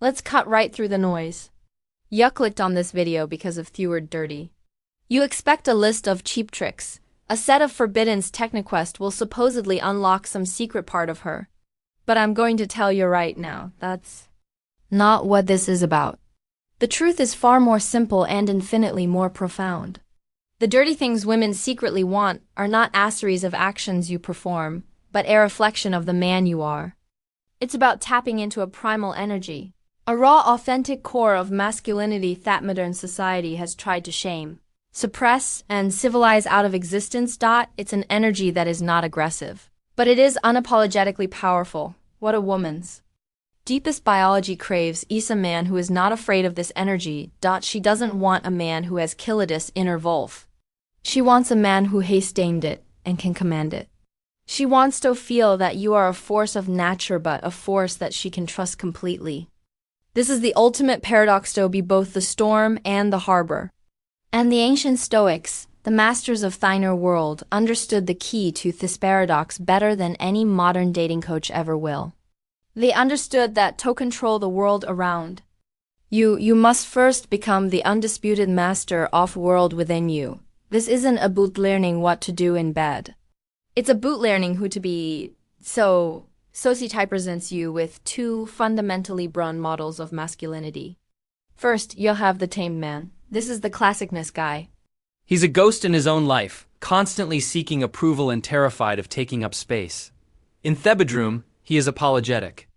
Let's cut right through the noise. You clicked on this video because of keyword dirty. You expect a list of cheap tricks. A set of Forbidden's TechnoQuest will supposedly unlock some secret part of her. But I'm going to tell you right now, that's not what this is about. The truth is far more simple and infinitely more profound. The dirty things women secretly want are not a series of actions you perform, but a reflection of the man you are. It's about tapping into a primal energy, a raw, authentic core of masculinity that modern society has tried to shame, suppress, and civilize out of existence. It's an energy that is not aggressive, but it is unapologetically powerful. What a woman's deepest biology craves is a man who is not afraid of this energy. She doesn't want a man who has killed this inner wolf. She wants a man who has tamed it and can command it. She wants to feel that you are a force of nature, but a force that she can trust completely. This is the ultimate paradox to be both the storm and the harbor. And the ancient Stoics, the masters of thiner world, understood the key to this paradox better than any modern dating coach ever will. They understood that to control the world around you must first become the undisputed master of world within you. This isn't about learning what to do in bed. It's about learning who to be. So, society presents you with two fundamentally broad models of masculinity. First, you'll have the tamed man. This is the classicness guy. He's a ghost in his own life, constantly seeking approval and terrified of taking up space. In the bedroom, he is apologetic.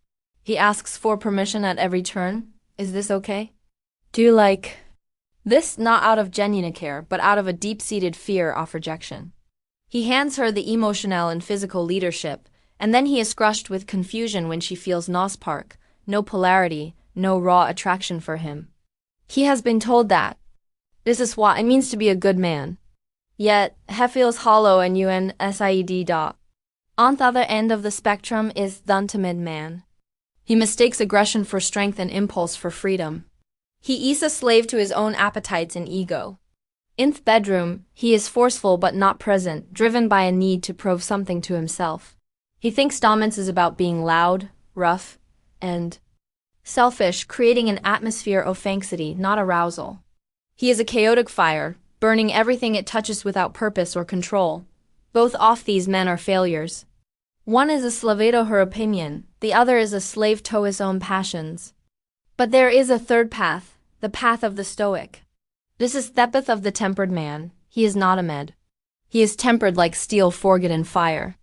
He asks for permission at every turn. Is this okay? Do you like this? Not out of genuine care, but out of a deep-seated fear of rejection. He hands her the emotional and physical leadership, and then he is crushed with confusion when she feels no spark, no polarity, no raw attraction for him. He has been told that this is what it means to be a good man. Yet, he feels hollow and unsaid. On the other end of the spectrum is the timid man. He mistakes aggression for strength and impulse for freedom. He is a slave to his own appetites and ego. In the bedroom, he is forceful but not present, driven by a need to prove something to himself. He thinks dominance is about being loud, rough, and selfish, creating an atmosphere of anxiety, not arousal. He is a chaotic fire, burning everything it touches without purpose or control. Both of these men are failures. One is a slave to her opinion, the other is a slave to his own passions. But there is a third path, the path of the Stoic. This is the path of the tempered man. He is not a med. He is tempered like steel forged in fire.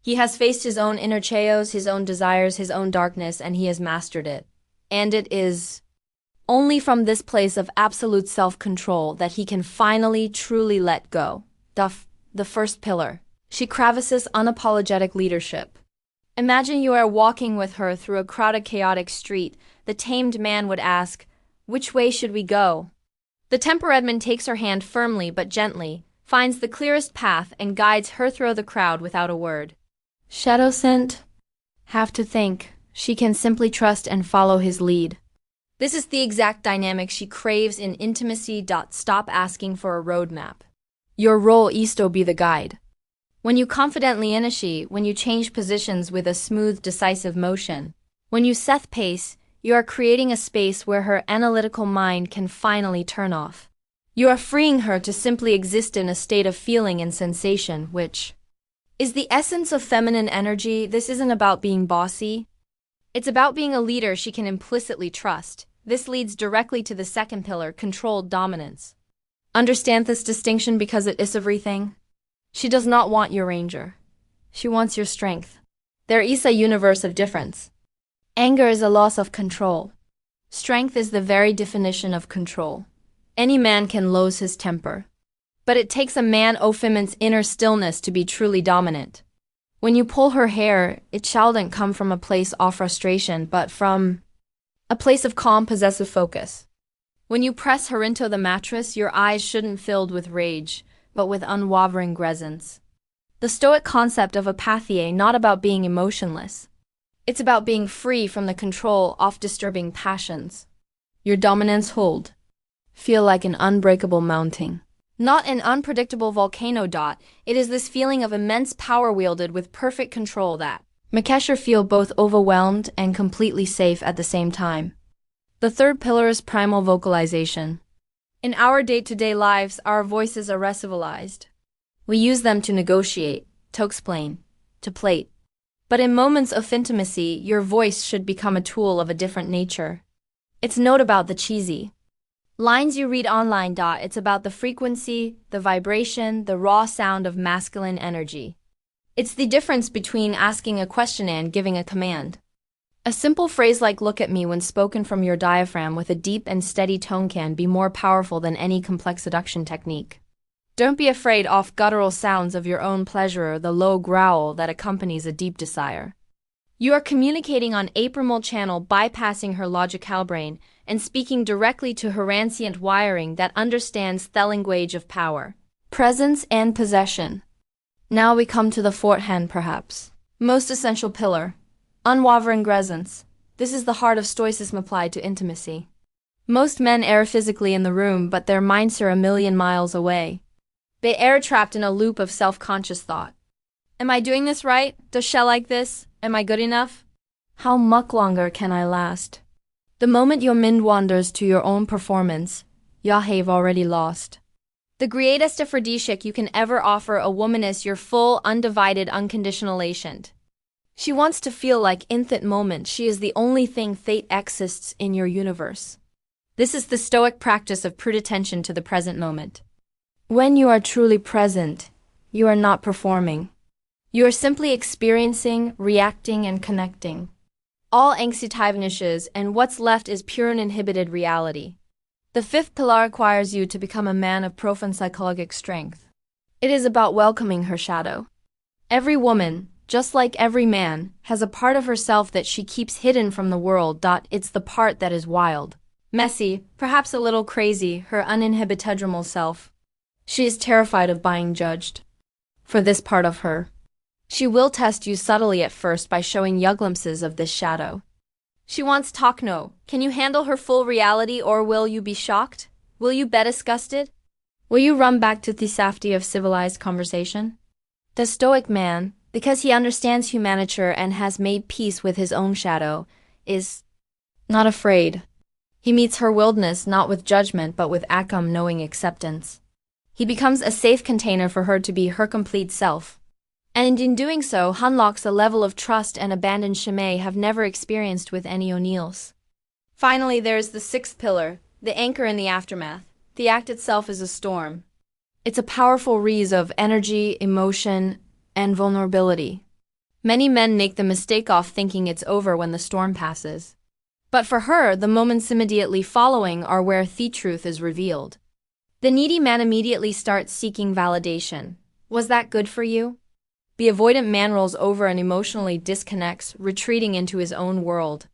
He has faced his own inner chaos, his own desires, his own darkness, and he has mastered it. And it is only from this place of absolute self-control that he can finally truly let go. The first pillar. She craves unapologetic leadership. Imagine you are walking with her through a crowded, chaotic street. The tamed man would ask, "Which way should we go?" The tempered man takes her hand firmly but gently, finds the clearest path, and guides her through the crowd without a word. Shadow scent? Have to think. She can simply trust and follow his lead. This is the exact dynamic she craves in intimacy. Stop asking for a roadmap. Your role is to be the guide. When you confidently initiate, when you change positions with a smooth, decisive motion, when you set pace, you are creating a space where her analytical mind can finally turn off. You are freeing her to simply exist in a state of feeling and sensation, which is the essence of feminine energy. This isn't about being bossy. It's about being a leader she can implicitly trust. This leads directly to the second pillar, controlled dominance. Understand this distinction because it is everything. She does not want your ranger. She wants your strength. There is a universe of difference. Anger is a loss of control. Strength is the very definition of control. Any man can lose his temper. But it takes a man of woman's inner stillness to be truly dominant. When you pull her hair, it shouldn't come from a place of frustration, but from a place of calm, possessive focus. When you press her into the mattress, your eyes shouldn't filled with rage, but with unwavering presence. The Stoic concept of apathy not about being emotionless. It's about being free from the control of disturbing passions. Your dominance hold. Feel like an unbreakable mountain. Not an unpredictable volcano. It is this feeling of immense power wielded with perfect control that makes her feel both overwhelmed and completely safe at the same time. The third pillar is primal vocalization. In our day-to-day lives, our voices are recivilized. We use them to negotiate, to explain, to plate. But in moments of intimacy, your voice should become a tool of a different nature. It's not about the cheesy lines you read online. It's about the frequency, the vibration, the raw sound of masculine energy. It's the difference between asking a question and giving a command. A simple phrase like "look at me" when spoken from your diaphragm with a deep and steady tone can be more powerful than any complex seduction technique. Don't be afraid of guttural sounds of your own pleasure or the low growl that accompanies a deep desire. You are communicating on a primal channel, bypassing her logical brain and speaking directly to her ancient wiring that understands the language of power, presence, and possession. Now we come to the fourth and perhaps most essential pillar. Unwavering presence. This is the heart of Stoicism applied to intimacy. Most men are physically in the room, but their minds are a million miles away. They are trapped in a loop of self-conscious thought. Am I doing this right? Does she like this? Am I good enough? How much longer can I last? The moment your mind wanders to your own performance, you have already lost. The greatest aphrodisiac you can ever offer a woman is your full, undivided, unconditional elation. She wants to feel like in that moment she is the only thing that exists in your universe. This is the Stoic practice of prudent attention to the present moment. When you are truly present, you are not performing. You are simply experiencing, reacting, and connecting. All anxiety vanishes, and what's left is pure uninhibited reality. The fifth pillar requires you to become a man of profound psychological strength. It is about welcoming her shadow. Every woman, just like every man, has a part of herself that she keeps hidden from the world. It's the part that is wild, messy, perhaps a little crazy, her uninhibited self. She is terrified of being judged. For this part of her, she will test you subtly at first by showing you glimpses of this shadow. She wants talk. No. Can you handle her full reality, or will you be shocked? Will you be disgusted? Will you run back to the safety of civilized conversation? The Stoic man, because he understands humanity and has made peace with his own shadow, is not afraid. He meets her wildness not with judgment but with knowing acceptance. He becomes a safe container for her to be her complete self. And in doing so, unlocks a level of trust and abandon she may have never experienced with any O'Neills. Finally, there is the sixth pillar, the anchor in the aftermath. The act itself is a storm. It's a powerful release of energy, emotion, and vulnerability. Many men make the mistake of thinking it's over when the storm passes. But for her, the moments immediately following are where the truth is revealed. The needy man immediately starts seeking validation. Was that good for you? The avoidant man rolls over and emotionally disconnects, retreating into his own world.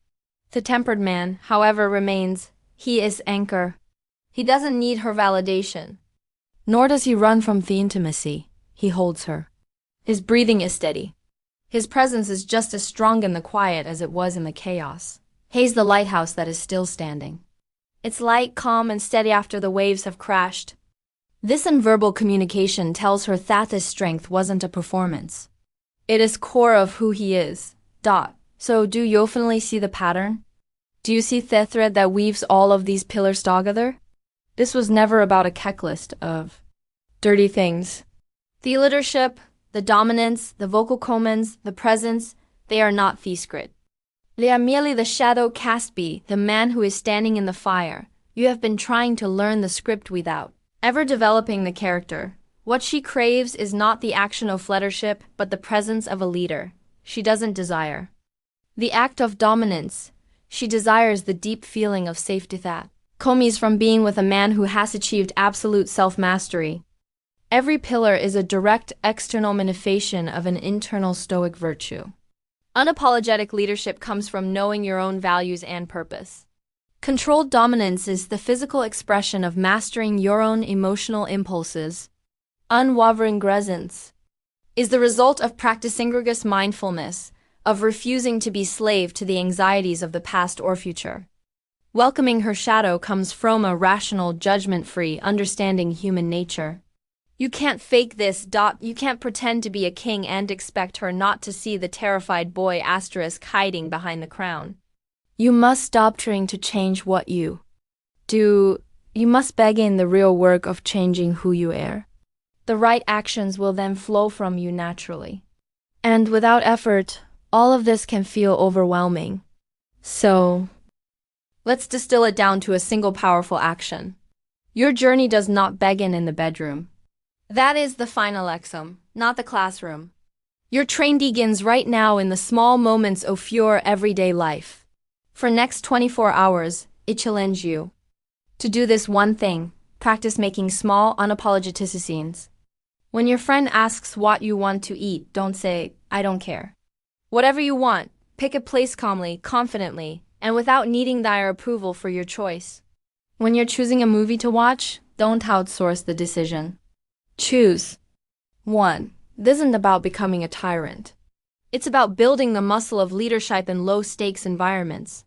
The tempered man, however, remains. He is anchor. He doesn't need her validation. Nor does he run from the intimacy. He holds her. His breathing is steady. His presence is just as strong in the quiet as it was in the chaos. He's the lighthouse that is still standing. It's light, calm, and steady after the waves have crashed. This nonverbal communication tells her that his strength wasn't a performance. It is core of who he is. So do you finally see the pattern? Do you see the thread that weaves all of these pillars together? This was never about a checklist of dirty things. The leadership, the dominance, the vocal commands, the presence, they are not the script. They are merely the shadow cast by the man who is standing in the fire. You have been trying to learn the script without ever developing the character. What she craves is not the action of leadership, but the presence of a leader. She doesn't desire the act of dominance. She desires the deep feeling of safety that comes from being with a man who has achieved absolute self-mastery. Every pillar is a direct external manifestation of an internal Stoic virtue. Unapologetic leadership comes from knowing your own values and purpose. Controlled dominance is the physical expression of mastering your own emotional impulses. Unwavering presence is the result of practicing rigorous mindfulness, of refusing to be slave to the anxieties of the past or future. Welcoming her shadow comes from a rational, judgment-free, understanding human nature. You can't fake this. You can't pretend to be a king and expect her not to see the terrified boy * hiding behind the crown. You must stop trying to change what you do. You must begin the real work of changing who you are. The right actions will then flow from you naturally. And without effort, all of this can feel overwhelming. So, let's distill it down to a single powerful action. Your journey does not begin in the bedroom. That is the final exam, not the classroom. Your train begins right now in the small moments of your everyday life. For next 24 hours, it challenges you to do this one thing. Practice making small, unapologetic decisions. When your friend asks what you want to eat, don't say, I don't care. Whatever you want, pick a place calmly, confidently, and without needing their approval for your choice. When you're choosing a movie to watch, don't outsource the decision. Choose. 1. This isn't about becoming a tyrant. It's about building the muscle of leadership in low-stakes environments.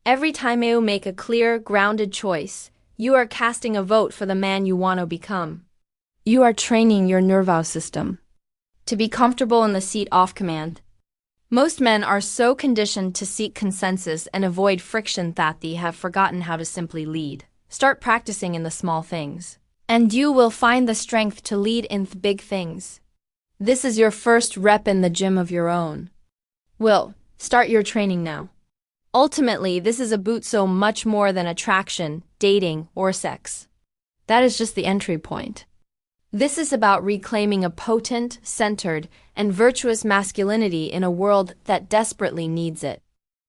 Every time you make a clear, grounded choice, you are casting a vote for the man you want to become. You are training your nervous system to be comfortable in the seat of command. Most men are so conditioned to seek consensus and avoid friction that they have forgotten how to simply lead. Start practicing in the small things, and you will find the strength to lead in the big things. This is your first rep in the gym of your own. Will, start your training now. Ultimately, this is about so much more than attraction, dating, or sex. That is just the entry point. This is about reclaiming a potent, centered, and virtuous masculinity in a world that desperately needs it.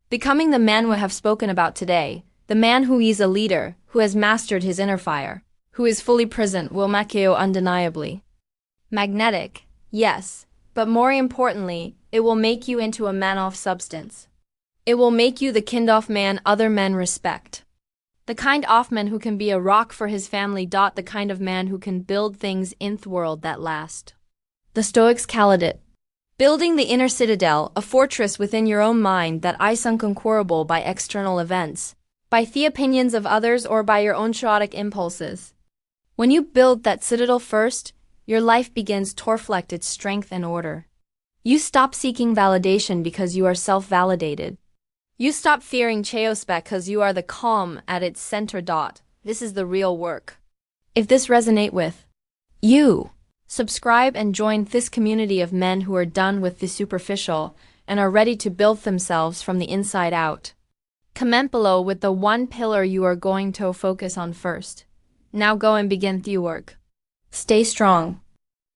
Becoming the man we have spoken about today, the man who is a leader, who has mastered his inner fire, who is fully present, will make you undeniably magnetic, yes, but more importantly, it will make you into a man of substance. It will make you the kind of man other men respect. The kind of man who can be a rock for his family. The kind of man who can build things in the world that last. The Stoics called it building the inner citadel, a fortress within your own mind that is unconquerable by external events, by the opinions of others, or by your own chaotic impulses. When you build that citadel first, your life begins to reflect its strength and order. You stop seeking validation because you are self-validated. You stop fearing chaos because you are the calm at its center. This is the real work. If this resonates with you, subscribe and join this community of men who are done with the superficial and are ready to build themselves from the inside out. Comment below with the one pillar you are going to focus on first. Now go and begin the work. Stay strong.